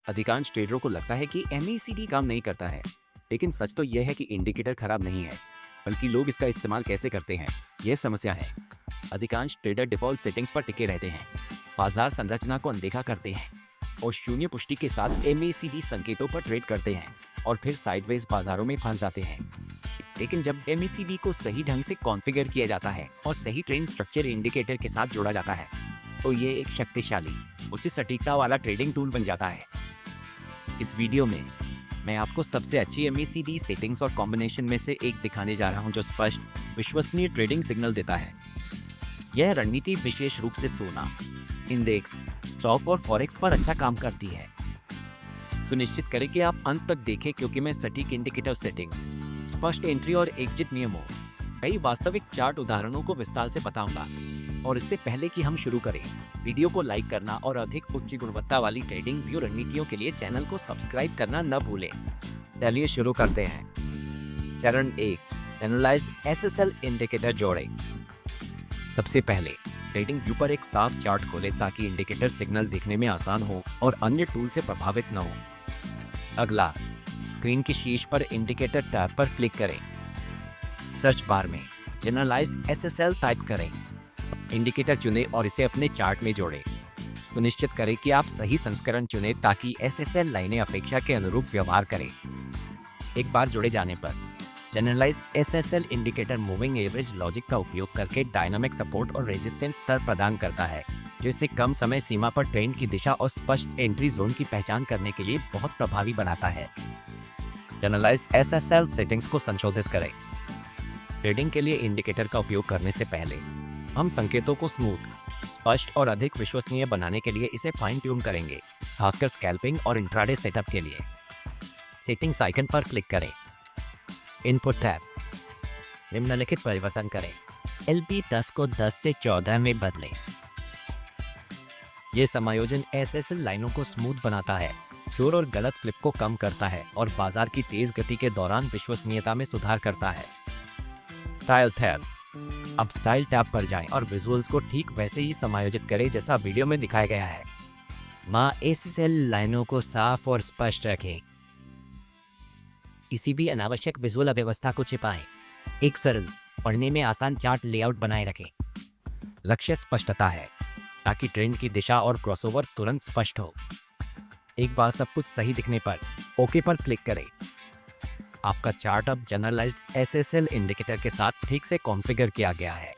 अधिकांश ट्रेडरों को लगता है कि एमएसीडी काम नहीं करता है, लेकिन सच तो यह है कि इंडिकेटर खराब नहीं है, बल्कि लोग इसका इस्तेमाल कैसे करते हैं, यह समस्या है। अधिकांश ट्रेडर डिफॉल्ट सेटिंग्स पर टिके रहते हैं, बाजार संरचना को अनदेखा करते हैं और शून्य पुष्टि के साथ एमएसीडी संकेतों पर ट्रेड करते हैं और फिर साइडवेज बाजारों में फंस जाते हैं। लेकिन जब एमएसीडी को सही ढंग से कॉन्फ़िगर किया जाता है और सही ट्रेंड स्ट्रक्चर इंडिकेटर के साथ जोड़ा जाता है, तो ये एक शक्तिशाली उच्च सटीकता वाला ट्रेडिंग टूल बन जाता है। इस वीडियो में मैं आपको सबसे अच्छी एमएसीडी सेटिंग्स और कॉम्बिनेशन में से एक दिखाने जा रहा हूं जो स्पष्ट विश्वसनीय ट्रेडिंग सिग्नल देता है। यह रणनीति विशेष रूप से सोना, इंडेक्स, स्टॉक और फॉरेक्स पर अच्छा काम करती है। सुनिश्चित करें कि आप अंत तक देखें क्योंकि मैं सटीक इंडिकेटर सेटिंग्स, स्पष्ट एंट्री और एग्जिट नियमों, कई वास्तविक चार्ट उदाहरणों को विस्तार से बताऊंगा। और इससे पहले कि हम शुरू करें, वीडियो को लाइक करना और अधिक उच्च गुणवत्ता वाली ट्रेडिंग व्यू रणनीतियों के लिए चैनल को सब्सक्राइब करना न भूलें। चलिए शुरू करते हैं। चरण 1, एनालाइज्ड एसएसएल इंडिकेटर जोड़ें। सबसे पहले ट्रेडिंग व्यू पर एक साफ चार्ट खोलें ताकि इंडिकेटर सिग्नल देखने में आसान हो और अन्य टूल से प्रभावित न हो। अगला, स्क्रीन के शीर्ष पर इंडिकेटर टैब पर क्लिक करें। सर्च बार में जनरलाइज्ड एसएसएल टाइप करें। इंडिकेटर चुनें और इसे अपने चार्ट में जोड़ें। सुनिश्चित करें कि आप सही संस्करण चुनें ताकि एसएसएल लाइनें अपेक्षा के अनुरूप व्यवहार करें। एक बार जोड़े जाने पर generalised SSL indicator moving average logic का उपयोग करके डायनामिक सपोर्ट और रेजिस्टेंस स्तर प्रदान करता है, जो इसे कम समय सीमा पर ट्रेंड की दिशा और स्पष्ट एंट्री जोन की पहचान करने के लिए बहुत प्रभावी बनाता है। जनरलाइज्ड एसएसएल सेटिंग्स को संशोधित करें। ट्रेडिंग के लिए इंडिकेटर का उपयोग करने से पहले हम संकेतों को स्मूथ, स्पष्ट और अधिक विश्वसनीय बनाने के लिए इसे फाइन ट्यून करेंगे, खासकर स्कैल्पिंग और इंट्राडे सेटअप के लिए। सेटिंग्स आइकन पर क्लिक करें। इनपुट टैब, निम्नलिखित परिवर्तन करें। LP10 को 10 से 14 में बदलें। यह समायोजन एसएसएल लाइनों को स्मूथ बनाता है, शोर और गलत फ्लिप को कम करता है और बाजार की तेज गति के दौरान विश्वसनीयता में सुधार करता है। स्टाइल टैब, अब स्टाइल टैब पर जाएं और विजुअल्स को ठीक वैसे ही समायोजित करें जैसा वीडियो में दिखाया गया है। एसएसएल लाइनों को साफ और स्पष्ट रखें। किसी भी अनावश्यक विजुअल अव्यवस्था को छिपाएं। एक सरल, पढ़ने में आसान चार्ट लेआउट बनाए रखें। लक्ष्य स्पष्टता है ताकि ट्रेंड की दिशा और क्रॉसओवर तुरंत स्पष्ट हो। एक बार सब कुछ सही दिखने पर ओके पर क्लिक करें। आपका चार्ट अब जनरलाइज्ड एसएसएल इंडिकेटर के साथ ठीक से कॉन्फ़िगर किया गया है,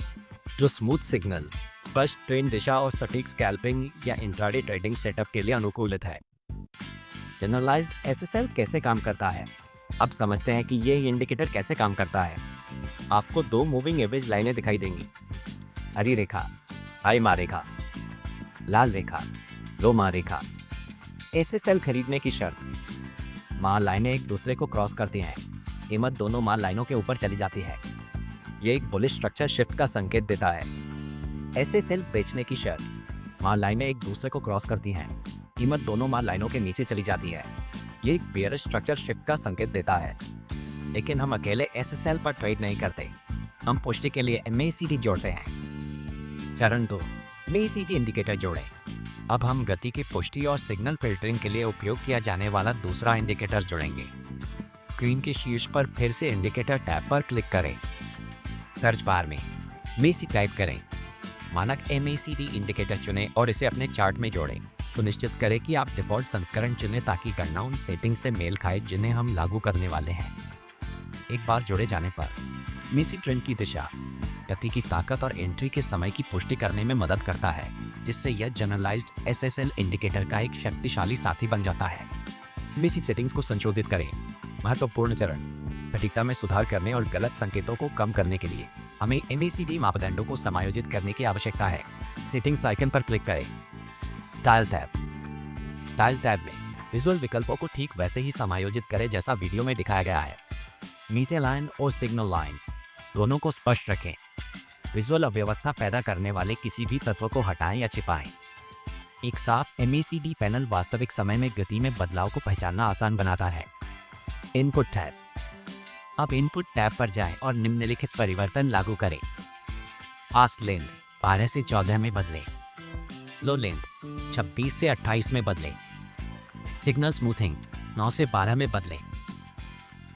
जो स्मूथ सिग्नल, स्पष्ट ट्रेंड दिशा और सटीक स्कैल्पिंग या इंट्राडे ट्रेडिंग सेटअप के लिए अनुकूलित है। जनरलाइज्ड एसएसएल कैसे काम करता है? अब समझते हैं कि यह इंडिकेटर कैसे काम करता है। आपको 2 मूविंग एवरेज लाइनें दिखाई देंगी। हरी रेखा, हाई मा रेखा, लाल रेखा, लो मा रेखा। एसएसएल खरीदने की शर्त, मां लाइनें एक दूसरे को क्रॉस करती हैं, कीमत दोनों मां लाइनों के ऊपर चली जाती है। यह एक बुलिश स्ट्रक्चर शिफ्ट का संकेत देता है। एसएसएल बेचने की शर्त, मां लाइनें एक दूसरे को क्रॉस करती हैं, कीमत दोनों मां लाइनों के नीचे चली जाती है। यह एक बेयरिश स्ट्रक्चर शिफ्ट का संकेत देता है। लेकिन हम अकेले एसएसएल पर ट्रेड नहीं करते, हम पुष्टि के लिए एमएसीडी जोड़ते हैं। चरण 2, एमएसीडी इंडिकेटर जोड़ें। अब हम गति की पुष्टि और सिग्नल फिल्टरिंग के लिए उपयोग किया जाने वाला दूसरा इंडिकेटर जोड़ेंगे। स्क्रीन के शीर्ष पर फिर से इंडिकेटर टैब पर क्लिक करें। सर्च बार में एमएसी टाइप करें। मानक एमएसीडी इंडिकेटर चुनें और इसे अपने चार्ट में जोड़ें। सुनिश्चित करें कि आप डिफ़ॉल्ट संस्करण चुनें ताकि गणना उन सेटिंग से मेल खाए जिन्हें हम लागू करने वाले हैं। एक बार जोड़े जाने पर एमएसी ट्रेंड की दिशा, गति की ताकत और एंट्री के समय की पुष्टि करने में मदद करता है, जिससे यह जनरलाइज्ड एसएसएल इंडिकेटर का एक शक्तिशाली साथी बन जाता है। बेसिक सेटिंग्स को संशोधित करें। महत्वपूर्ण चरण, सटीकता में सुधार करने और गलत संकेतों को कम करने के लिए हमें एमएसीडी मापदंडों को समायोजित करने की आवश्यकता है। सेटिंग्स आइकन पर क्लिक करें। स्टाइल टैब, स्टाइल टैब में विजुअल विकल्पों को ठीक वैसे ही समायोजित करें जैसा वीडियो में दिखाया गया है। नीचे लाइन और सिग्नल लाइन दोनों को स्पष्ट रखें। विजुअल अव्यवस्था पैदा करने वाले किसी भी तत्व को हटाएं या छिपाएं। एक साफ एमएसीडी पैनल वास्तविक समय में गति में बदलाव को पहचानना आसान बनाता है। इनपुट टैब, अब इनपुट टैब पर जाएं और निम्नलिखित परिवर्तन लागू करें। फास्ट लेंथ 12 से 14 में बदलें। लो लेंथ 26 से 28 में बदलें। सिग्नल स्मूथिंग 9 से 12 में बदलें।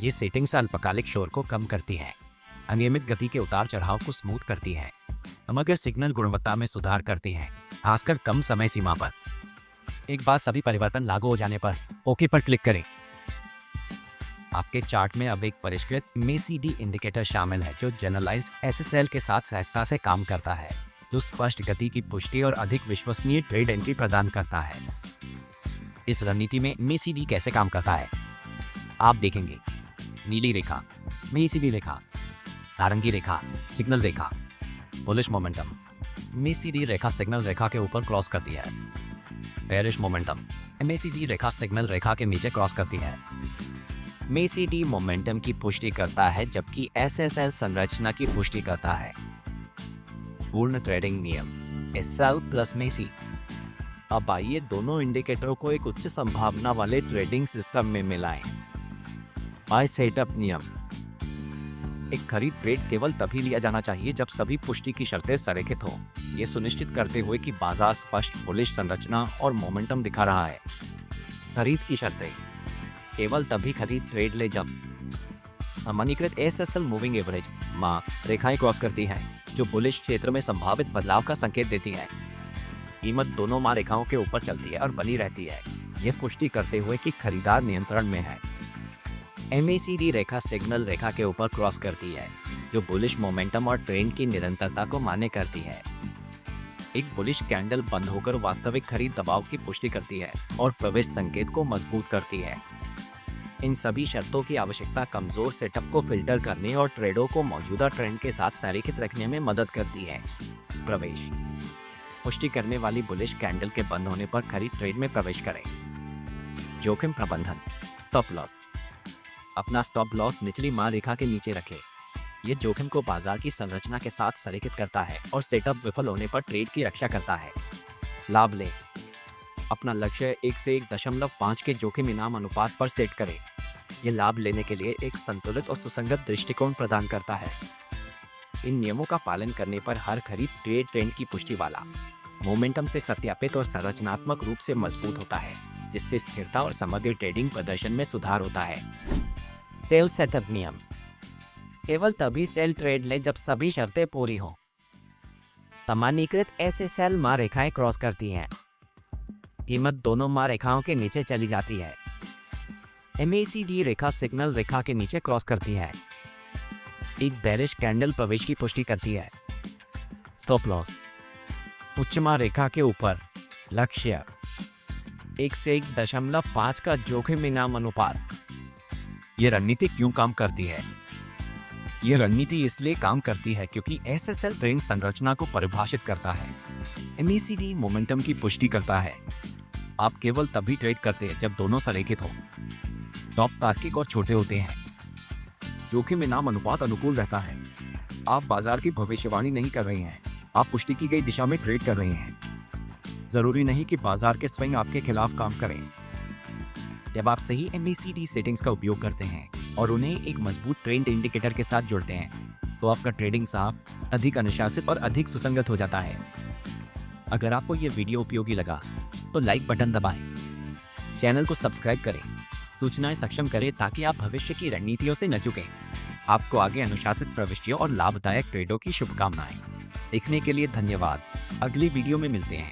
ये सेटिंग्स अल्पकालिक शोर को कम करती हैं, अनियमित गति के उतार चढ़ाव को स्मूथ करती हैं, समग्र सिग्नल गुणवत्ता में सुधार करती हैं, खासकर कम समय सीमा पर। एक बार सभी परिवर्तन लागू हो जाने पर ओके पर क्लिक करें। आपके चार्ट में अब एक परिष्कृत MACD इंडिकेटर शामिल है जो जनरलाइज्ड SSL के साथ सहजता से काम करता है, जो स्पष्ट गति की पुष्टि और अधिक विश्वसनीय ट्रेड एंट्री प्रदान करता है। इस रणनीति में MACD कैसे काम करता है आप देखेंगे। नीली रेखा MACD रेखा, नारंगी रेखा सिग्नल रेखा। बुलिश मोमेंटम MACD रेखा सिग्नल रेखा के ऊपर क्रॉस करती है। बेयरिश मोमेंटम MACD रेखा सिग्नल रेखा के नीचे क्रॉस करती है। MACD मोमेंटम की पुष्टि करता है जबकि SSL संरचना की पुष्टि करता है। पूर्ण ट्रेडिंग नियम SL प्लस MACD। अब आइए दोनों इंडिकेटरों को एक उच्च संभावना वाले ट्रेडिंग सिस्टम में मिलाएं। बाय सेटअप नियम। एक खरीद ट्रेड केवल तभी लिया जाना चाहिए जब सभी पुष्टि की शर्तें संरेखित हों, ये सुनिश्चित करते हुए कि बाजार स्पष्ट बुलिश संरचना और मोमेंटम दिखा रहा है। खरीद की शर्तें केवल तभी खरीद ट्रेड ले जब सामान्यीकृत SSL मूविंग एवरेज रेखाएं क्रॉस करती हैं, जो बुलिश क्षेत्र में संभावित बदलाव का संकेत देती हैं। कीमत दोनों रेखाओं के ऊपर चलती है और बनी रहती है, यह पुष्टि करते हुए कि खरीदार नियंत्रण में है। MACD रेखा सिग्नल रेखा के ऊपर क्रॉस करती है, जो बुलिश मोमेंटम और ट्रेंड की निरंतरता को मान्य करती है। एक बुलिश कैंडल बंद होकर वास्तविक खरीद दबाव की पुष्टि करती है और प्रवेश संकेत को मजबूत करती है। इन सभी शर्तों की आवश्यकता कमजोर सेटअप को फिल्टर करने और ट्रेडों को मौजूदा ट्रेंड के साथ संरेखित रखने में मदद करती है। प्रवेश पुष्टि करने वाली बुलिश कैंडल के बंद होने पर खरीद ट्रेड में प्रवेश करें। जोखिम प्रबंधन स्टॉप लॉस। अपना स्टॉप लॉस निचली रेखा के नीचे रखें। यह जोखिम को बाजार की संरचना के साथ संरेखित करता है और सेटअप विफल होने पर ट्रेड की रक्षा करता है। लाभ लें। अपना लक्ष्य 1 से 1.5 के जोखिम इनाम अनुपात पर सेट करें। यह लाभ लेने के लिए एक संतुलित और सुसंगत दृष्टिकोण प्रदान करता है। इन नियमों का पालन करने पर हर खरीद ट्रेंड की पुष्टि वाला, मोमेंटम से सत्यापित और संरचनात्मक रूप से मजबूत होता है, जिससे स्थिरता और समग्र ट्रेडिंग प्रदर्शन में सुधार होता है। सेल सेटअप नियम केवल तभी सेल ट्रेड ले जब सभी शर्तें पूरी हों। सामान्यीकृत SSL रेखाएं क्रॉस करती हैं, कीमत दोनों रेखाओं के नीचे चली जाती है। MACD रेखा सिग्नल रेखा के नीचे क्रॉस करती है। एक बेरिश कैंडल प्रवेश की पुष्टि करती है। स्टॉप लॉस उच्च रेखा के ऊपर लक्ष्य 1 से 1.5 का जोखिम इनाम अनुपात। यह रणनीति क्यों काम करती है? यह रणनीति इसलिए काम करती है क्योंकि SSL ट्रेंड संरचना को परिभाषित करता है। MACD मोमेंटम की पुष्टि करता है। आप केवल तभी ट्रेड करते हैं जब दोनों संरेखित हों। टॉप तार्किक और छोटे होते हैं। जोखिम इनाम अनुपात अनुकूल रहता है। आप बाजार की भविष्यवाणी नहीं कर रहे हैं, आप पुष्टि की गई दिशा में ट्रेड कर रहे हैं। जरूरी नहीं कि बाजार के स्विंग आपके खिलाफ काम करें। जब आप सही MACD सेटिंग्स का उपयोग करते हैं और उन्हें एक मजबूत ट्रेंड इंडिकेटर के साथ जोड़ते हैं, तो आपका ट्रेडिंग साफ, अधिक अनुशासित और अधिक सुसंगत हो जाता है। अगर आपको यह वीडियो उपयोगी लगा तो लाइक बटन दबाएं, चैनल को सब्सक्राइब करें, सूचनाएं सक्षम करें ताकि आप भविष्य की रणनीतियों से न चूकें। आपको आगे अनुशासित प्रविष्टियों और लाभदायक ट्रेडों की शुभकामनाएं। देखने के लिए धन्यवाद। अगली वीडियो में मिलते हैं।